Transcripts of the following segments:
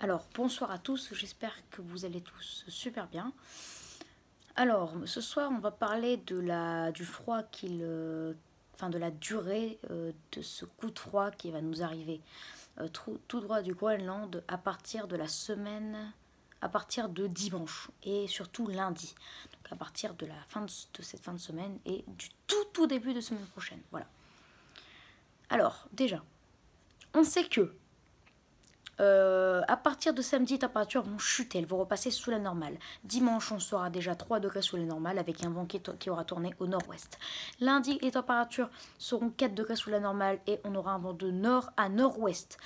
Alors, bonsoir à tous, j'espère que vous allez tous super bien. Alors, ce soir, on va parler du froid de la durée de ce coup de froid qui va nous arriver tout droit du Groenland à partir de la semaine, à partir de dimanche et surtout lundi. Donc, à partir de la de cette fin de semaine et du tout début de semaine prochaine. Voilà. Alors, déjà, on sait que à partir de samedi, les températures vont chuter, elles vont repasser sous la normale. Dimanche, on sera déjà 3 degrés sous la normale avec un vent qui aura tourné au nord-ouest. Lundi, les températures seront 4 degrés sous la normale et on aura un vent de nord à nord-ouest.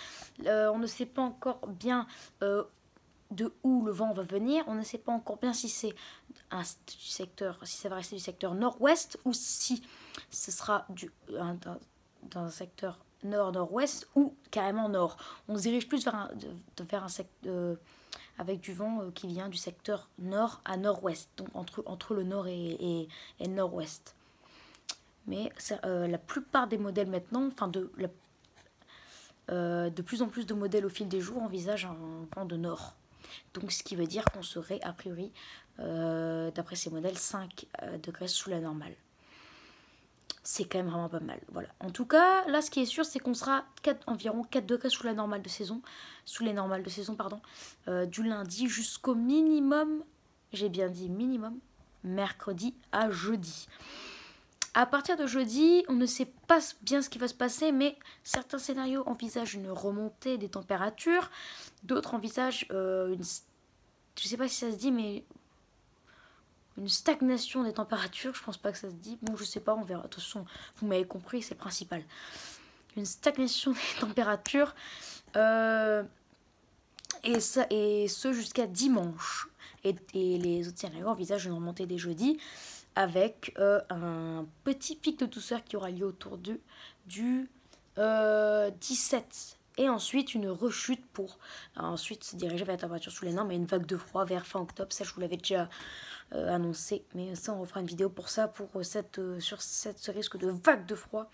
On ne sait pas encore bien de où le vent va venir. On ne sait pas encore bien si c'est si ça va rester du secteur nord-ouest ou si ce sera dans un secteur nord-nord-ouest ou carrément nord. On se dirige plus vers un secteur avec du vent qui vient du secteur nord à nord-ouest, donc entre le nord et le nord-ouest. Mais la plupart des modèles maintenant, de plus en plus de modèles au fil des jours envisagent un vent de nord. Donc ce qui veut dire qu'on serait a priori, d'après ces modèles, 5 degrés sous la normale. C'est quand même vraiment pas mal. Voilà. En tout cas, là, ce qui est sûr, c'est qu'on sera environ 4 degrés sous la normale de saison, sous les normales de saison, pardon, du lundi jusqu'au minimum, j'ai bien dit minimum, mercredi à jeudi. À partir de jeudi, on ne sait pas bien ce qui va se passer, mais certains scénarios envisagent une remontée des températures, d'autres envisagent je ne sais pas si ça se dit, mais une stagnation des températures, je pense pas que ça se dit. Bon, je sais pas, on verra. De toute façon, vous m'avez compris, c'est le principal. Une stagnation des températures, et ce jusqu'à dimanche. Et les autres scénarios envisagent une remontée des jeudis avec un petit pic de douceur qui aura lieu autour du 17. Et ensuite une rechute pour ensuite se diriger vers la température sous les normes et une vague de froid vers fin octobre. Ça, je vous l'avais déjà annoncé, mais ça, on refera une vidéo pour ça, sur ce risque de vague de froid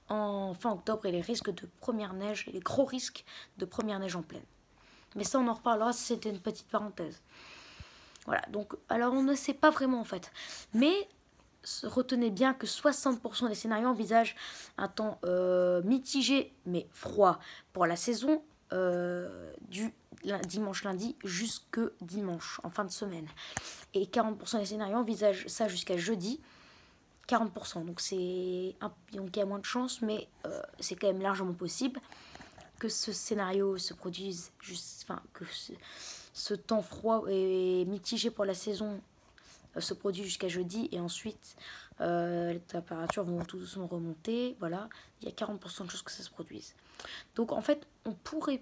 en fin octobre et les risques de première neige et les gros risques de première neige en pleine. Mais ça, on en reparlera, c'était une petite parenthèse. Voilà, donc, alors on ne sait pas vraiment en fait. Mais retenez bien que 60% des scénarios envisagent un temps mitigé mais froid pour la saison du dimanche lundi jusque dimanche en fin de semaine. Et 40% des scénarios envisagent ça jusqu'à jeudi. 40%, donc il y a moins de chances, mais c'est quand même largement possible que ce scénario se produise, que ce temps froid et mitigé pour la saison se produit jusqu'à jeudi, et ensuite les températures vont tout doucement remonter. Voilà, il y a 40% de chances que ça se produise. Donc en fait, on pourrait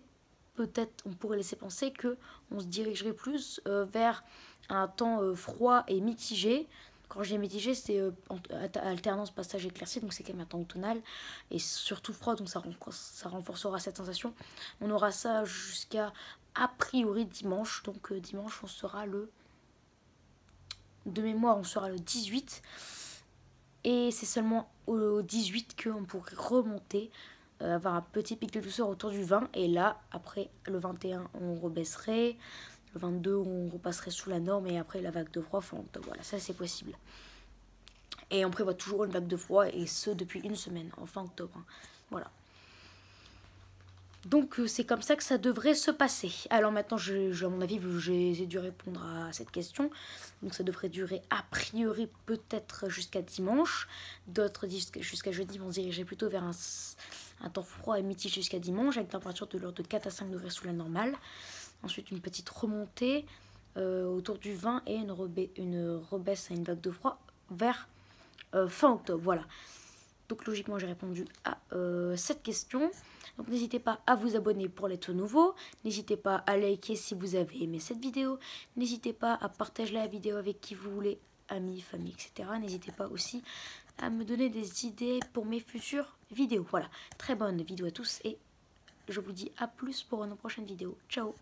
laisser penser que on se dirigerait plus vers un temps froid et mitigé. Quand j'ai mitigé, c'est alternance passage éclairci, donc c'est quand même un temps automnal et surtout froid, donc ça renforcera cette sensation. On aura ça jusqu'à a priori dimanche, donc dimanche on sera de mémoire on sera le 18, et c'est seulement au 18 qu'on pourrait remonter, avoir un petit pic de douceur autour du 20, et là après le 21 on rebaisserait, le 22 on repasserait sous la norme, et après la vague de froid, voilà, ça c'est possible. Et on prévoit toujours une vague de froid, et ce depuis une semaine, en fin octobre. Voilà. Donc c'est comme ça que ça devrait se passer. Alors maintenant, à mon avis, j'ai dû répondre à cette question. Donc ça devrait durer a priori peut-être jusqu'à dimanche. D'autres disent jusqu'à jeudi vont se diriger plutôt vers un temps froid et mitigé jusqu'à dimanche, avec température de l'ordre de 4 à 5 degrés sous la normale. Ensuite une petite remontée autour du 20 et une rebaisse à une vague de froid vers fin octobre. Voilà. Donc logiquement j'ai répondu à cette question. Donc n'hésitez pas à vous abonner pour les tout nouveaux. N'hésitez pas à liker si vous avez aimé cette vidéo. N'hésitez pas à partager la vidéo avec qui vous voulez, amis, famille, etc. N'hésitez pas aussi à me donner des idées pour mes futures vidéos. Voilà, très bonne vidéo à tous et je vous dis à plus pour une prochaine vidéo. Ciao!